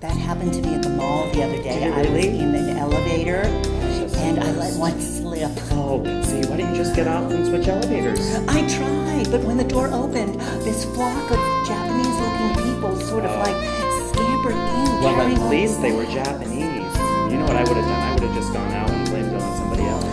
That happened to me at the mall the other day. Did it really? I was in an elevator, and I let one slip. Oh, see, why didn't you just get off and switch elevators? I tried, but when the door opened, this flock of Japanese-looking people sort of like scampered in. Well, carrying at least all they were Japanese. You know what I would have done? I would have just gone out and blamed it on somebody else.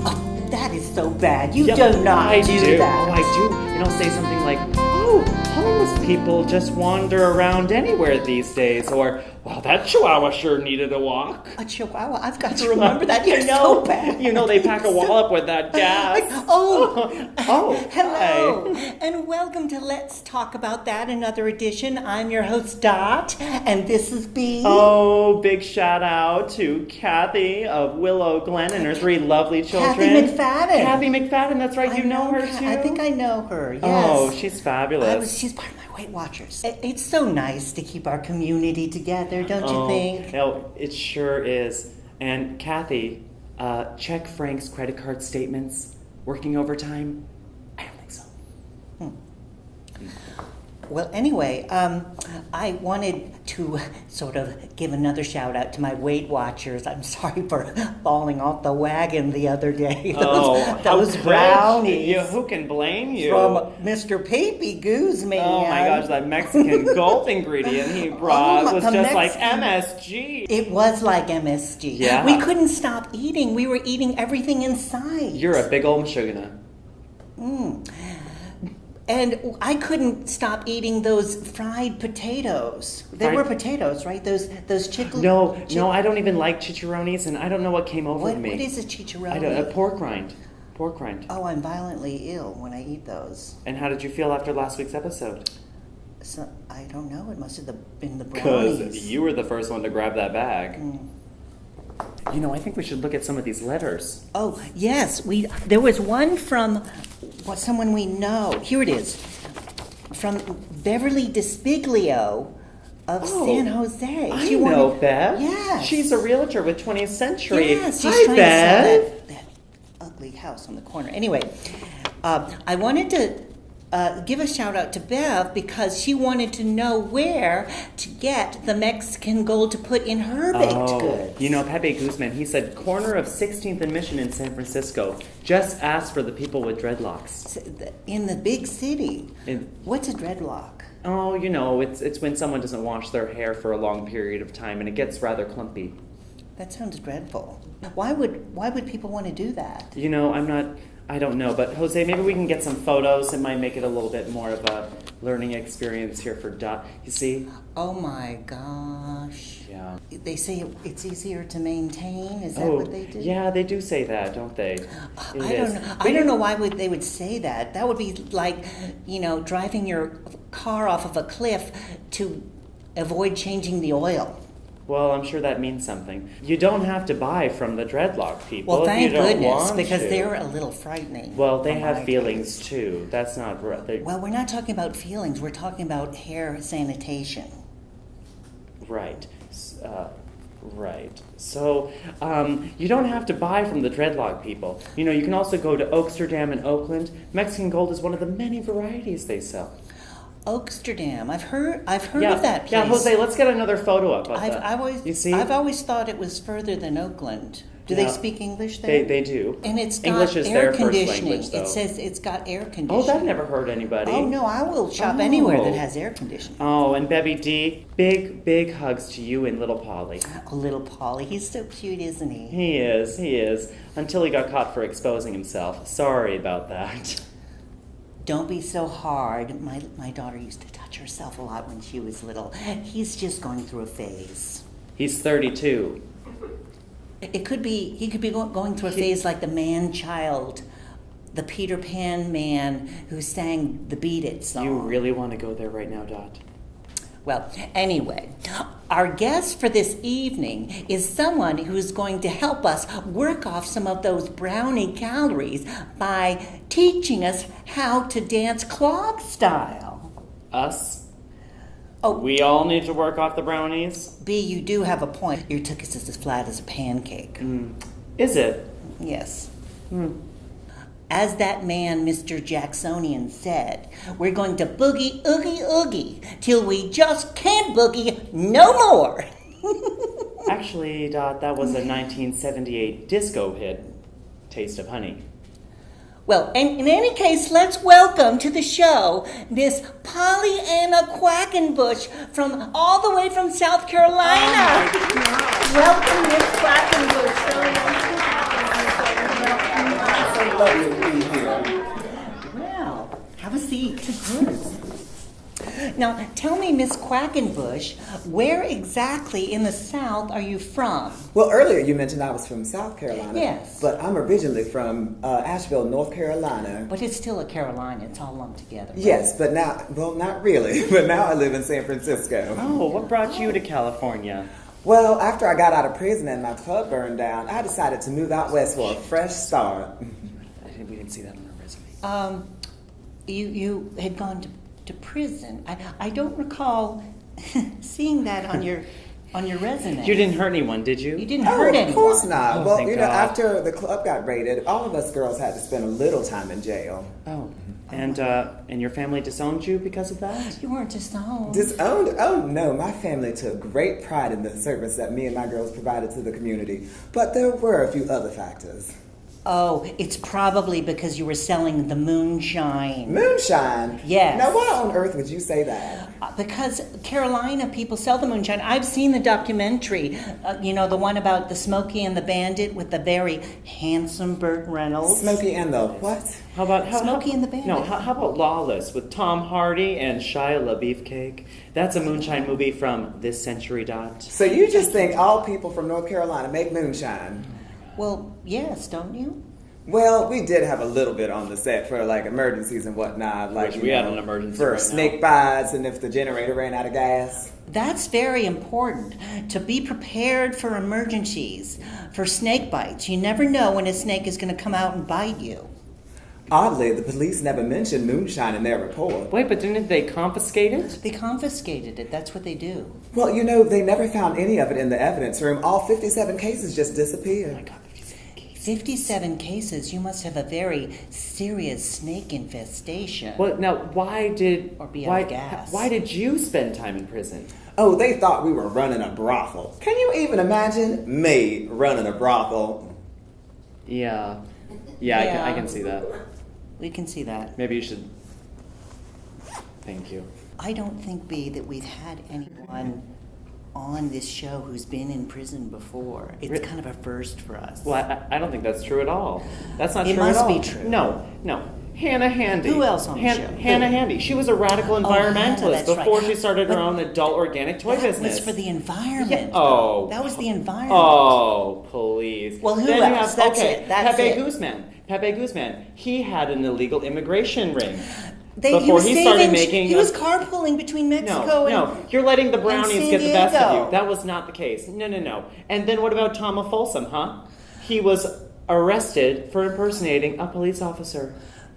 Oh, that is so bad. You Yep, do not I do that. Oh, I do. You know, say something like, oh, homeless people just wander around anywhere these days. Or, well, that chihuahua sure needed a walk. A chihuahua? I've got to remember that. You're so bad. You know, they pack a wallop with that gas. Oh, Hello. hello, and welcome to Let's Talk About That, another edition. I'm your host, Dot, and this is B. Oh, big shout out to Kathy of Willow Glen and her 3 lovely children. Kathy McFadden. Kathy McFadden, that's right. You know her too? I think I know her, yes. Oh, she's fabulous. She's part of my Weight Watchers. It's so nice to keep our community together, don't you think? Oh, it sure is. And Kathy, check Frank's credit card statements. Working overtime? I don't think so. Well, anyway, I wanted to sort of give another shout out to my Weight Watchers. I'm sorry for falling off the wagon the other day. Those brownies. Who can blame you? From Mr. Papy Goose Man. Oh my gosh, that Mexican Gulf ingredient he brought was just like MSG. It was like MSG. Yeah. We couldn't stop eating. We were eating everything in sight. You're a big old mashugana. And I couldn't stop eating those fried potatoes. They were potatoes, right? Those chicken. No, I don't even like chicharrones, and I don't know what came over me. What is a chicharrone? I don't. A pork rind. Pork rind. Oh, I'm violently ill when I eat those. And how did you feel after last week's episode? So, I don't know. It must have been the brownies. Because you were the first one to grab that bag. You know, I think we should look at some of these letters. Oh, yes. There was one from someone we know. Here it is. From Beverly Despiglio of San Jose. I know Bev. Yes. She's a realtor with 20th Century. Yes, she's Hi, trying Bev. to sell that ugly house on the corner. Anyway, I wanted to give a shout out to Bev because she wanted to know where to get the Mexican gold to put in her baked goods. You know, Pepe Guzman, he said corner of 16th and Mission in San Francisco. Just ask for the people with dreadlocks. In the big city. What's a dreadlock? Oh, you know, it's when someone doesn't wash their hair for a long period of time and it gets rather clumpy. That sounds dreadful. Why would people want to do that? You know, I don't know, but Jose, maybe we can get some photos. It might make it a little bit more of a learning experience here for Dot. You see? Oh my gosh. Yeah. They say it's easier to maintain. Is that what they do? Yeah, they do say that, don't they? I don't know why they would say that. That would be like, driving your car off of a cliff to avoid changing the oil. Well, I'm sure that means something. You don't have to buy from the dreadlock people. Well, thank if you don't goodness, want because to. they're a little frightening. Well, they have feelings too. That's not right. Well, we're not talking about feelings. We're talking about hair sanitation. Right. Right. So, you don't have to buy from the dreadlock people. You know, you can also go to Oaksterdam in Oakland. Mexican gold is one of the many varieties they sell. Oaksterdam. I've heard of that place. Yeah, Jose, let's get another photo up of that. I've always thought it was further than Oakland. Do they speak English there? They do. And it's got English is air their first conditioning. language, though. It says it's got air conditioning. Oh, that never hurt anybody. Oh, no, I will shop anywhere that has air conditioning. Oh, and Bevy D, big hugs to you and little Polly. Oh, little Polly. He's so cute, isn't he? He is. Until he got caught for exposing himself. Sorry about that. Don't be so hard. My daughter used to touch herself a lot when she was little. He's just going through a phase. He's 32. He could be going through a phase like the man-child, the Peter Pan man who sang the Beat It song. You really want to go there right now, Dot? Well, anyway, our guest for this evening is someone who's going to help us work off some of those brownie calories by teaching us how to dance clog style. Us? Oh, we all need to work off the brownies? B, you do have a point. Your ticket is as flat as a pancake. Is it? Yes. As that man, Mr. Jacksonian, said, we're going to boogie, oogie, oogie, till we just can't boogie no more. Actually, Dot, that was a 1978 disco hit, Taste of Honey. Well, in any case, let's welcome to the show Miss Pollyanna Quackenbush from all the way from South Carolina. Welcome, Miss Quackenbush. So lovely to be here. Well, have a seat. Now, tell me, Miss Quackenbush, where exactly in the South are you from? Well, earlier you mentioned I was from South Carolina. Yes. But I'm originally from Asheville, North Carolina. But it's still a Carolina. It's all lumped together. Right? Yes, but now, well, not really. But now I live in San Francisco. Oh, what brought you to California? Well, after I got out of prison and my club burned down, I decided to move out west for a fresh start. We didn't see that on our resume. You had gone to prison. I don't recall seeing that on your resume. You didn't hurt anyone, did you? You didn't hurt anyone. Of course not. Oh, well, thank you know, God. after the club got raided, all of us girls had to spend a little time in jail. Oh, and your family disowned you because of that? You weren't disowned. Disowned? Oh no, my family took great pride in the service that me and my girls provided to the community. But there were a few other factors. Oh, it's probably because you were selling the moonshine. Moonshine? Yes. Now, why on earth would you say that? Because Carolina people sell the moonshine. I've seen the documentary, the one about the Smokey and the Bandit with the very handsome Burt Reynolds. Smokey and the what? How about Smokey and the Bandit. No, how about Lawless with Tom Hardy and Shia LaBeefcake? That's a moonshine movie from this century, Dot. So you just think all people from North Carolina make moonshine? Well, yes, don't you? Well, we did have a little bit on the set for like emergencies and whatnot. Like Wish we had an emergency for right now. snake bites and if the generator ran out of gas. That's very important, to be prepared for emergencies, for snake bites. You never know when a snake is going to come out and bite you. Oddly, the police never mentioned moonshine in their report. Wait, but didn't they confiscate it? They confiscated it. That's what they do. Well, you know, they never found any of it in the evidence room. All 57 cases just disappeared. Oh my God, 57 cases. 57 cases. You must have a very serious snake infestation. Well, now, why did you spend time in prison? Oh, they thought we were running a brothel. Can you even imagine me running a brothel? Yeah, Yeah. I can see that. We can see that. Maybe you should. Thank you. I don't think, B, that we've had anyone on this show who's been in prison before. It's kind of a first for us. Well, I don't think that's true at all. That's not It true at all. must be true. No. Hannah Handy. Who else on the show? Hannah Handy. She was a radical Hannah, environmentalist that's right. before she started her But own adult organic toy that business. was for the environment. Yeah. Oh. That was the environment. Oh, please. Well, who then else? You have, That's okay, it. That's Pepe it. Guzman. Pepe Guzman. He had an illegal immigration ring. He Started making. He was carpooling between Mexico and. No, you're letting the brownies San get the best of Diego. you. That was not the case. No. And then what about Tom Folsom, huh? He was arrested for impersonating a police officer.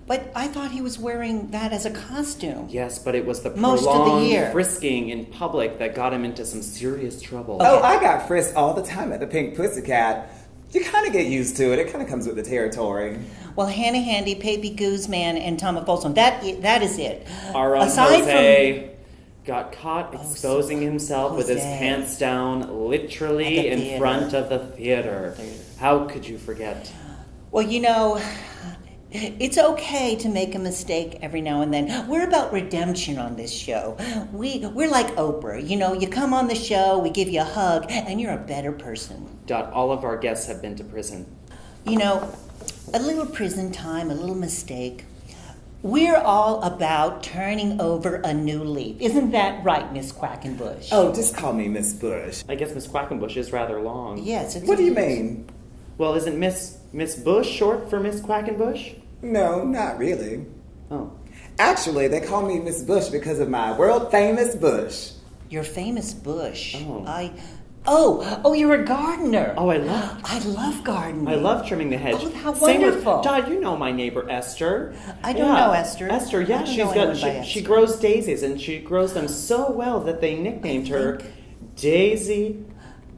But I thought he was wearing that as a costume. Yes, but it was the Most of the prolonged year. frisking in public that got him into some serious trouble. Oh, I got frisked all the time at the Pink Pussycat. You kind of get used to it. It kind of comes with the territory. Well, Hannah Handy, Pepe Guzman, and Tom Folsom. That is it. Our own Aside Jose got caught exposing so himself with his Jose. pants down, At literally the in theater. front of the theater. How could you forget? Well, it's okay to make a mistake every now and then. We're about redemption on this show. We're like Oprah. You come on the show, we give you a hug, and you're a better person. All of our guests have been to prison. A little prison time, a little mistake. We're all about turning over a new leaf. Isn't that right, Miss Quackenbush? Oh, just call me Miss Bush. I guess Miss Quackenbush is rather long. Yes. What do you mean? Well, isn't Miss Bush short for Miss Quackenbush? No, not really. Oh. Actually, they call me Miss Bush because of my world-famous bush. Your famous bush. Oh. You're a gardener. Oh, I love gardening. I love trimming the hedge. Oh, how Same wonderful. with, Todd, you know my neighbor Esther. I don't know Esther. Esther, I yeah, don't know anyone by she Esther. grows daisies, and she grows them so well that they nicknamed her Daisy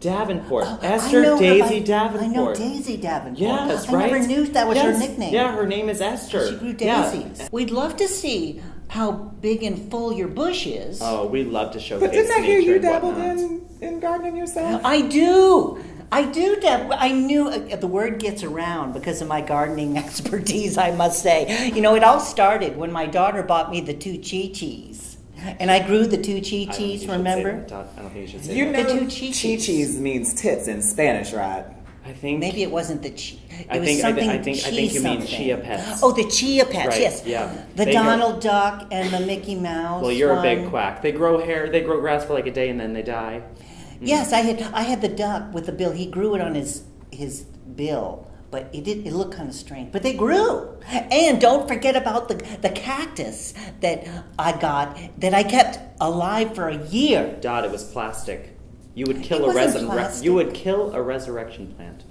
Davenport. Oh, I Esther know her Daisy by- Davenport. I know Daisy Davenport. Yes, I right? never knew that was her Yes. nickname. Yeah, her name is Esther. She grew Yeah. daisies. We'd love to see how big and full your bush is. Oh, we love to showcase But didn't I hear nature you and dabbled whatnot. in gardening yourself? I do. I knew the word gets around because of my gardening expertise, I must say. You know, it all started when my daughter bought me the two chi-chis. And I grew the two I don't think you chi-chis, should remember? say that. I don't think you should say You that. know, The two chi-chis. chi-chis means tits in Spanish, right? I think Maybe it wasn't the chi. It I was think- I something think- I think you mean something. chia pets. Oh, the chia pets, Right, yes. yeah. The They Donald Duck and the Mickey Mouse. Well, you're a one. big quack. They grow hair. They grow grass for like a day and then they die. Yes, I had the duck with the bill. He grew it on his bill, but it looked kind of strange. But they grew. And don't forget about the cactus that I kept alive for a year. Dot, it was plastic. You would It kill wasn't plastic. You would kill a resurrection plant.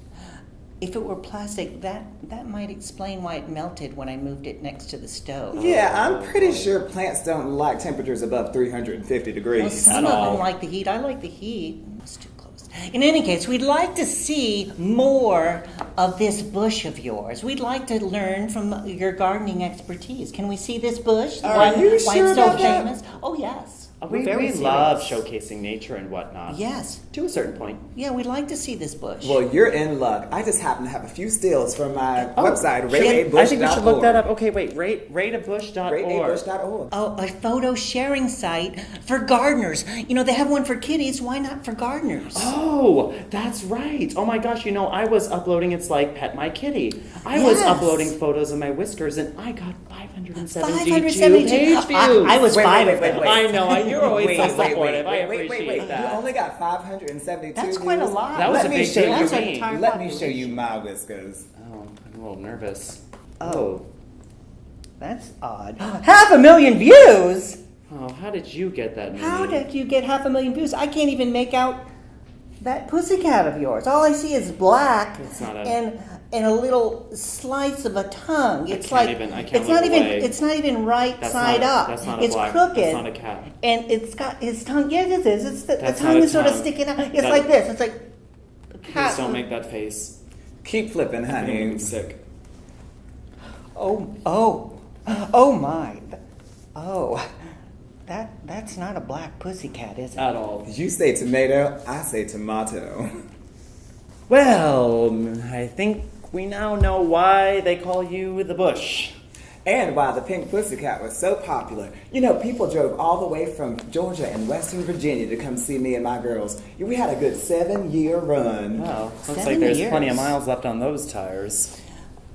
If it were plastic, that might explain why it melted when I moved it next to the stove. Yeah, I'm pretty sure plants don't like temperatures above 350 degrees. Well, some At of all. them like the heat. I like the heat. It's too close. In any case, we'd like to see more of this bush of yours. We'd like to learn from your gardening expertise. Can we see this bush? Are you why sure it's so about that? famous? Oh, yes. We We're very love serious. showcasing nature and whatnot. Yes. To a certain point. Yeah, we'd like to see this bush. Well, you're in luck. I just happen to have a few stills from my website, Shit, I think we should look that up. rateabush.org. Okay, wait. Rateabush.org. Rateabush.org. Oh, a photo sharing site for gardeners. You know, they have one for kitties. Why not for gardeners? Oh, that's right. Oh my gosh, you know, I was uploading It's Like Pet My Kitty. I was Yes. uploading photos of my whiskers and I got 572 572 page views. I was five of them. I know, you're always Wait, so wait, supportive. I wait, appreciate You that. only got 572 That's quite a views? lot. That was Let a me big show deal you. for me. entire Let me show you my whiskers. Oh, I'm a little nervous. Oh. That's odd. 500,000 views? Oh, how did you get that many? How did you get 500,000 views? I can't even make out that pussycat of yours. All I see is black It's not a- and a little slice of a tongue. It's can't like even- I can't it's not look even away. it's not even right That's side not- up. that's not a it's black- crooked. that's not a cat. And it's got his tongue. Yes, it is. It's the That's tongue not a is sort of tongue. sticking out. It's That- like this. It's like a cat. Please don't make that face. Keep flipping, I'm honey. getting sick. Oh my. Oh. That's not a black pussycat, is it? At all. You say tomato, I say tomato. Well, I think we now know why they call you the bush. And why the pink pussycat was so popular. You know, people drove all the way from Georgia and Western Virginia to come see me and my girls. We had a good 7-year run. Well, looks 7 like there's years. plenty of miles left on those tires.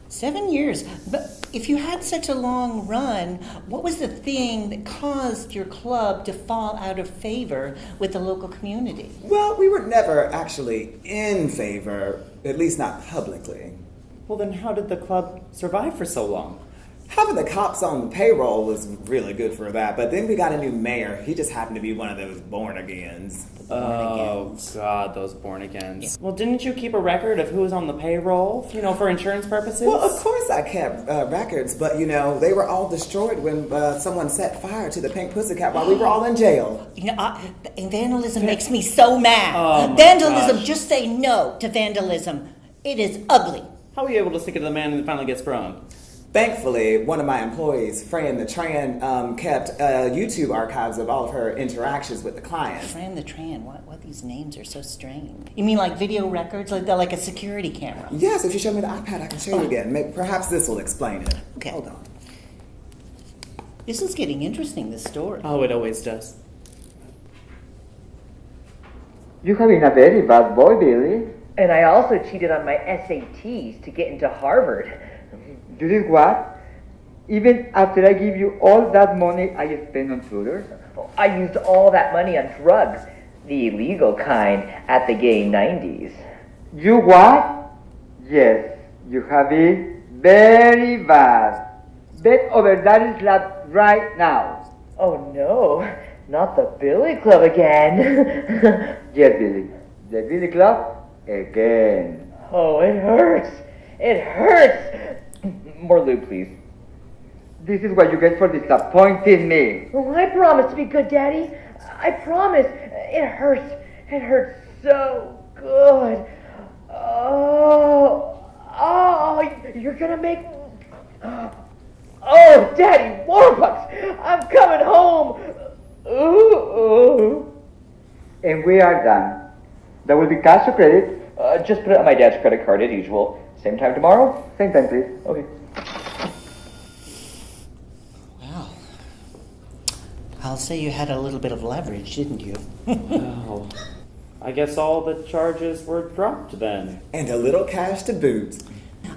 7 years. But if you had such a long run, what was the thing that caused your club to fall out of favor with the local community? Well, we were never actually in favor, at least not publicly. Well, then how did the club survive for so long? Having the cops on the payroll was really good for that, but then we got a new mayor. He just happened to be one of those born-agains. Oh, God, those born-agains. Well, didn't you keep a record of who was on the payroll, you know, for insurance purposes? Well, of course I kept records, but, you know, they were all destroyed when someone set fire to the pink pussycat while we were all in jail. You know, vandalism makes me so mad. Oh, my Vandalism, gosh. just say no to vandalism. It is ugly. How were you able to stick it to the man who finally gets sprung? Thankfully, one of my employees, Fran the Tran, kept YouTube archives of all of her interactions with the clients. Fran the Tran, what these names are so strange. You mean like video records, like a security camera? Yes, if you show me the iPad, I can show you again. Perhaps this will explain it. Okay. Hold on. This is getting interesting, this story. Oh, it always does. You're having a very bad boy, Billy. And I also cheated on my SATs to get into Harvard. You did what? Even after I give you all that money I spent on tutors? I used all that money on drugs, the illegal kind, at the gay 90s. You what? Yes, you have it very bad. Bet over that slab right now. Oh no, not the Billy Club again. Yes, Billy. The Billy Club again. Oh, it hurts. It hurts. More lube, please. This is what you get for disappointing me. Oh, I promise to be good, Daddy. I promise. It hurts. It hurts so. good. Oh, you're gonna make. Oh, Daddy Warbucks, I'm coming home. Ooh. And we are done. There will be cash or credit. Just put it on my dad's credit card as usual. Same time tomorrow? Same time, please. Okay. Well, I'll say you had a little bit of leverage, didn't you? Oh, I guess all the charges were dropped then. And a little cash to boot.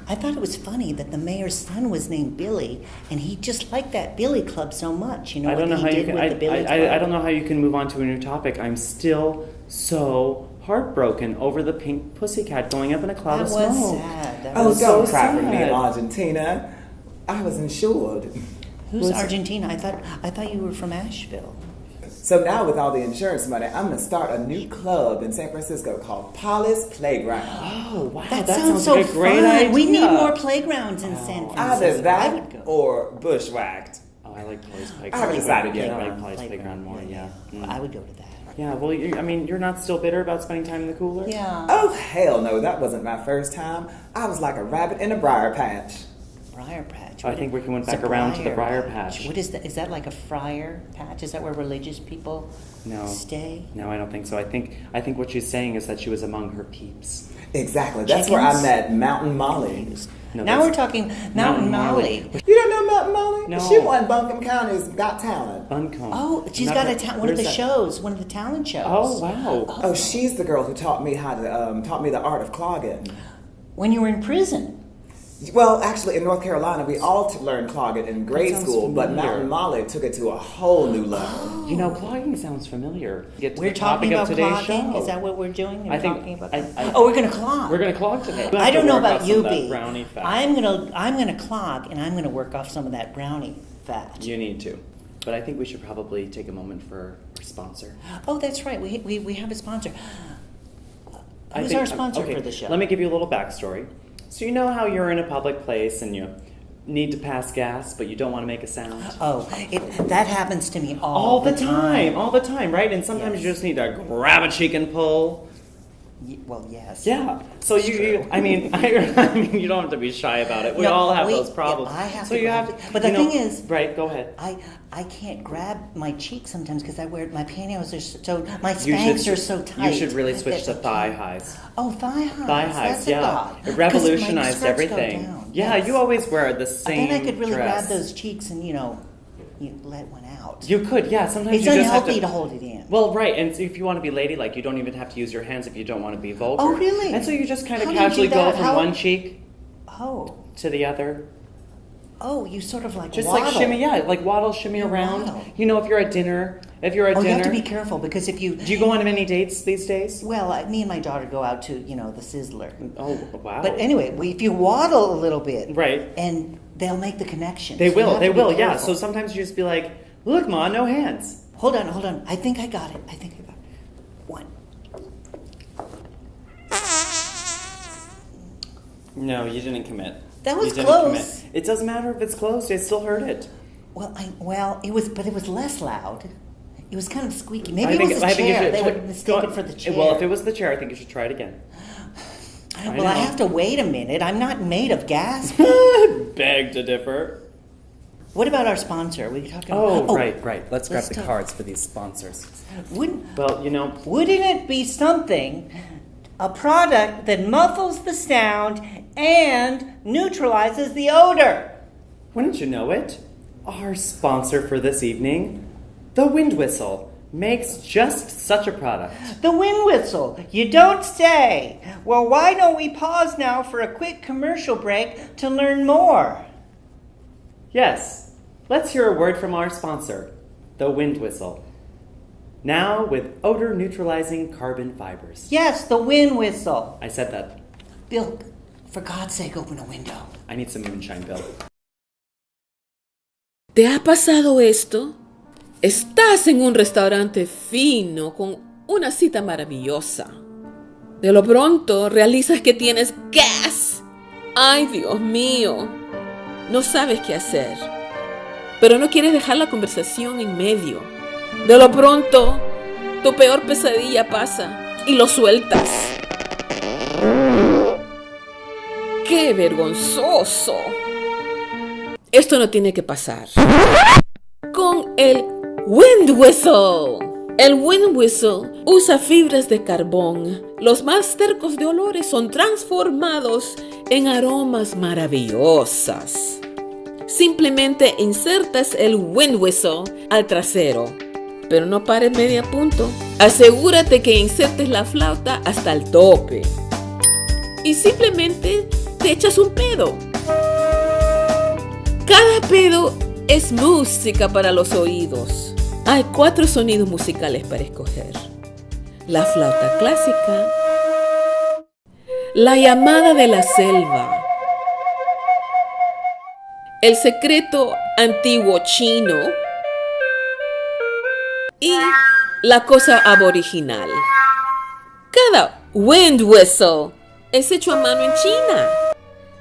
I thought it was funny that the mayor's son was named Billy, and he just liked that Billy Club so much. You know I don't know what how he you did can. with the Billy Club? I don't know how you can move on to a new topic. I'm still so heartbroken over the pink pussycat going up in a cloud That of was smoke. sad. That Oh, was don't so cry for me, sad. Argentina. I was insured. Who's Argentina? I thought you were from Asheville. So now with all the insurance money, I'm going to start a new club in San Francisco called Polly's Playground. Oh wow, That, that sounds like so a great fun. idea. We need more playgrounds in San Francisco. Either I would that go. or bushwhacked. Oh, I like Polly's playground. I haven't decided yet. I like Polly's playground more. Yeah. I would go to that. Yeah. Well, I mean, you're not still bitter about spending time in the cooler. Yeah. Oh, hell no, that wasn't my first time. I was like a rabbit in a briar patch. Briar patch. I think we went It's a back around to the briar patch. What is that? Is that like a friar patch? Is that where religious people No. stay? No, I don't think so. I think what she's saying is that she was among her peeps. Exactly. That's where I Chickens? met Mountain Molly. No, Now that's- we're talking Mountain Molly. You don't know Mountain Molly? No. She won Buncombe County's Got Talent. Buncombe. Oh, she's Not got her- one of the where's that? shows, one of the talent shows. Oh wow. Oh, she's the girl who taught me taught me the art of clogging. When you were in prison. Well, actually, in North Carolina, we all learned clogging in grade sounds school, but familiar. Mountain Molly took it to a whole new level. You know, clogging sounds familiar. Get to We're the topic talking about of today's clogging? show. Is that what we're doing? We're I think- talking about I- oh, we're gonna clog. We're gonna clog today. I don't know about you, B. B. Brownie fat. I'm gonna clog, and I'm gonna work off some of that brownie fat. You need to, but I think we should probably take a moment for our sponsor. Oh, that's right. We have a sponsor. I Who's think- our sponsor okay, for the show? Let me give you a little backstory. So you know how you're in a public place and you need to pass gas, but you don't want to make a sound? Oh, that happens to me All the time, right? And sometimes Yes. you just need to grab a cheek and pull. Well, yes. Yeah. So I mean, I mean, you don't have to be shy about it. We No, all have we- those problems. yeah, I have so to you grab have it. But the you know- thing is- right? Go ahead. I can't grab my cheek sometimes because I wear my pantyhose are so my You Spanx should- are so tight. You should really switch to that I thigh can't- highs. Oh, thigh highs. Thigh highs, That's a yeah. thought. It 'Cause my revolutionized skirts go everything. down, Yeah, yes. you always wear the same But then I could really dress. grab those cheeks and you let one out. You could, yeah. Sometimes It's you just have unhealthy to hold it in. Well, right, and if you want to be ladylike, you don't even have to use your hands if you don't want to be vulgar. Oh, really? And so you just kind of How do you do casually go that? from How- one cheek Oh, to the other. you sort of like Just waddle. like shimmy, yeah, like waddle, shimmy You around. waddle. You know, if you're at dinner, You have to be careful because if you Do you go on many dates these days? well, me and my daughter go out to the Sizzler. Oh, wow. But anyway, if you waddle a little bit, Right. and they'll make the connection. They So you will, have they to be will, yeah. careful. So sometimes you just be like, look, Ma, no hands. Hold on. I think I got it. One. No, you didn't commit. That was You didn't close. commit. It doesn't matter if it's close, I still heard it. It was less loud. It was kind of squeaky. Maybe I it think- was a I think you chair. should They try- would mistake go- it for the chair. Well, if it was the chair, I think you should try it again. I know. have to wait a minute. I'm not made of gas. Beg to differ. What about our sponsor? Are we talking Oh, right. Let's grab let's the talk- cards for these sponsors. Wouldn't Well, Wouldn't it be something? A product that muffles the sound and neutralizes the odor. wouldn't you know it? Our sponsor for this evening, the Wind Whistle, makes just such a product. The wind whistle. You don't say. Well, why don't we pause now for a quick commercial break to learn more? Yes, let's hear a word from our sponsor, the Wind Whistle. Now with odor-neutralizing carbon fibers. Yes, the wind whistle. I said that. Bill, for God's sake, open a window. I need some moonshine, Bill. ¿Te ha pasado esto? Estás en un restaurante fino con una cita maravillosa. De lo pronto realizas que tienes gas. ¡Ay, Dios mío! No sabes qué hacer, pero no quieres dejar la conversación en medio. De lo pronto, tu peor pesadilla pasa y lo sueltas. ¡Qué vergonzoso! Esto no tiene que pasar. Con el wind whistle. El wind whistle usa fibras de carbón. Los más tercos de olores son transformados en aromas maravillosas. Simplemente insertas el wind whistle al trasero. Pero no pares media punto. Asegúrate que insertes la flauta hasta el tope. Y simplemente te echas un pedo. Cada pedo es música para los oídos. Hay 4 sonidos musicales para escoger: la flauta clásica, la llamada de la selva, el secreto antiguo chino y la cosa aboriginal. Cada wind whistle es hecho a mano en China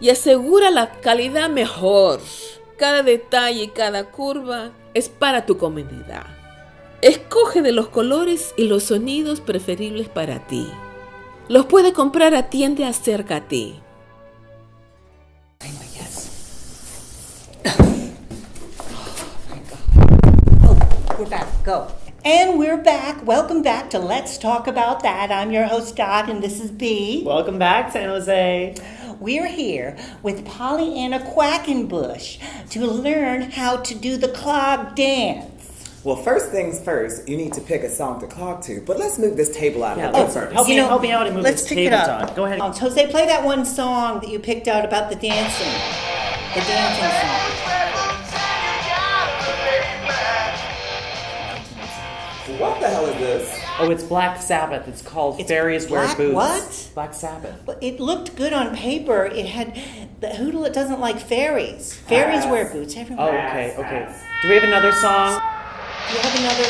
y asegura la calidad mejor. Cada detalle y cada curva es para tu comunidad. Escoge de los colores y los sonidos preferibles para ti. Los puede comprar a tiendas cerca a ti. We're back. Go. And we're back. Welcome back to Let's Talk About That. I'm your host, Dot, and this is B. Welcome back, San Jose. We're here with Pollyanna Quackenbush to learn how to do the clog dance. Well, first things first, you need to pick a song to clog to, but let's move this table out Yeah, of the way let's first. help me out and move let's this pick it table, up. Todd. Go ahead. Jose, play that one song that you picked out about the dancing. The dancing song. What the hell is this? Oh, it's Black Sabbath. It's called It's Fairies Wear Black Boots. what? Black Sabbath. But it looked good on paper. It had who doesn't like fairies? Fairies wear boots. Oh, Everyone. okay. Do we have another song? Do you have another?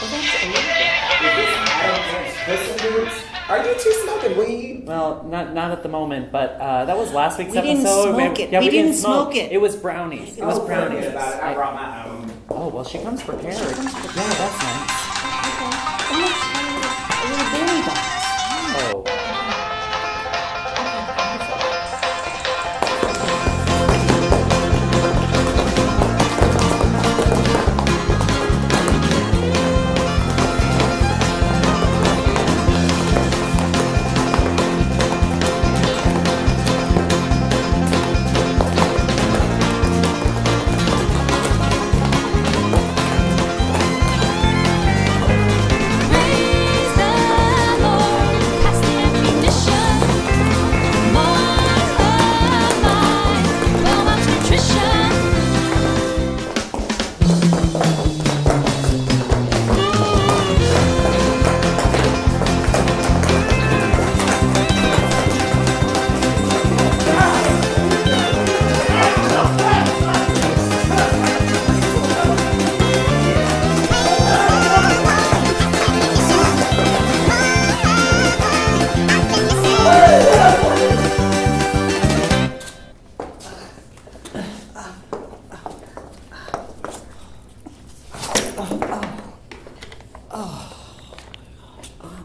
Well, that's a little bit. Are you two smoking weed? Well, not at the moment, but that was last week's We didn't episode. smoke it. Yeah, We we didn't didn't smoke smoke it. It was brownies. It was brownies. Forget about it. I brought my own. Oh, well, she comes prepared. Yeah, that's nice. It looks like a little berry box. Oh. Praise the Lord, pass the ammunition. More of mine, well much nutrition.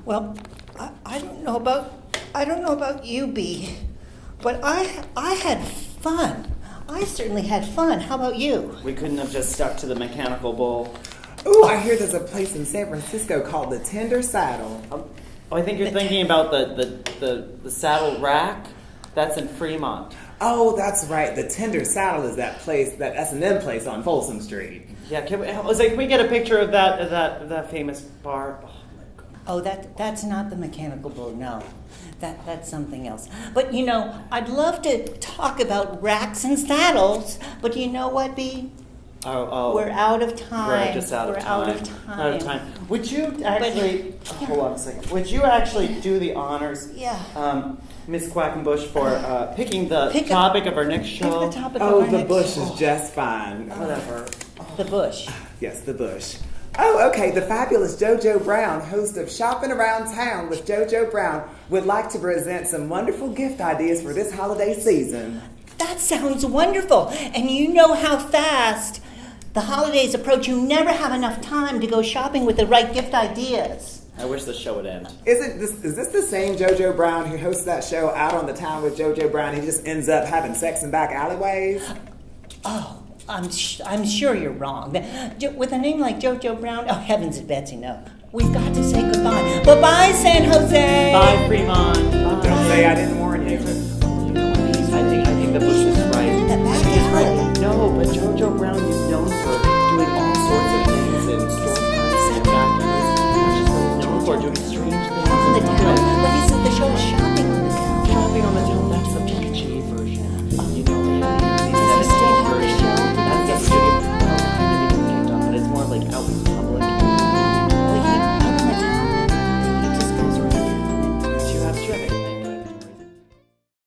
Well, I don't know about you, B, but I had fun. I certainly had fun. How about you? We couldn't have just stuck to the mechanical bull. Ooh, I hear there's a place in San Francisco called the Tender Saddle. Oh, I think you're thinking about the saddle rack. That's in Fremont. Oh, that's right. The Tender Saddle is that place, that S&M place on Folsom Street. Yeah, can we get a picture of that famous bar? Oh my God. Oh, that's not the mechanical bull. No, that's something else. But you know, I'd love to talk about racks and saddles. But you know what, B? Oh. We're out of time. We're just out of time. Out of time. Out of time. Would you actually hold on a second? Would you actually do the honors, Yeah. Miss Quackenbush, for picking the Pick a- topic of our next Pick show? the topic Oh, of our the next bush show. is just fine. Whatever. The bush. Yes, the bush. Oh, okay. The fabulous JoJo Brown, host of Shopping Around Town with JoJo Brown, would like to present some wonderful gift ideas for this holiday season. That sounds wonderful. And you know how fast the holidays approach. You never have enough time to go shopping with the right gift ideas. I wish the show would end. Is this the same JoJo Brown who hosts that show Out on the Town with JoJo Brown? He just ends up having sex in back alleyways? Oh, I'm sure you're wrong. With a name like JoJo Brown, oh heavens and Betsy, no. We've got to say goodbye. Bye-bye, San Jose. Bye, Fremont. Bye. Don't say I didn't warn you. You know what, Lise? I think the bush is right. Back She's right. alley. No, but JoJo Brown is known for doing all sorts of things in storefronts and factories. That's just what he's known for, doing strange things. The town